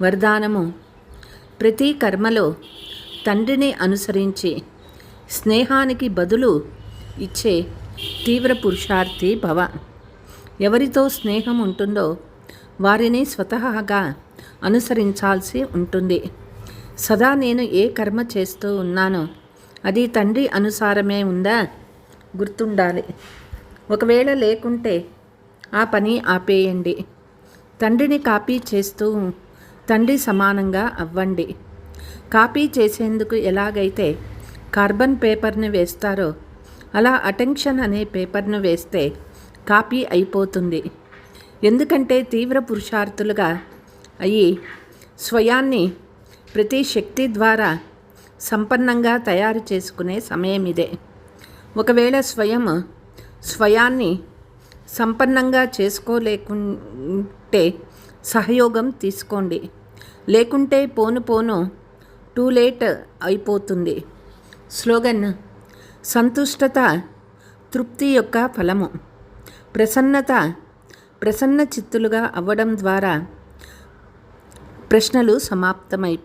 వరదానము. ప్రతి కర్మలో తండ్రిని అనుసరించి స్నేహానికి బదులు ఇచ్చే తీవ్ర పురుషార్థి భవ. ఎవరితో స్నేహం ఉంటుందో వారిని స్వతహాగా అనుసరించాల్సి ఉంటుంది. సదా నేను ఏ కర్మ చేస్తూ ఉన్నానో అది తండ్రి అనుసారమే ఉందా గుర్తుండాలి. ఒకవేళ లేకుంటే ఆ పని ఆపేయండి. తండ్రిని కాపీ చేస్తూ తండ్రి సమానంగా అవ్వండి. కాపీ చేసేందుకు ఎలాగైతే కార్బన్ పేపర్ని వేస్తారో అలా అటెన్షన్ అనే పేపర్ను వేస్తే కాపీ అయిపోతుంది. ఎందుకంటే తీవ్ర పురుషార్థులుగా అయ్యి స్వయాన్ని ప్రతి శక్తి ద్వారా సంపన్నంగా తయారు చేసుకునే సమయం ఇదే. ఒకవేళ స్వయాన్ని సంపన్నంగా చేసుకోలేకుంటే సహయోగం తీసుకోండి. లేకుంటే పోను టూ లేట్ అయిపోతుంది. స్లోగన్: సంతుష్టత తృప్తి యొక్క ఫలము. ప్రసన్న చిత్తులుగా అవ్వడం ద్వారా ప్రశ్నలు సమాప్తమైపోతాయి.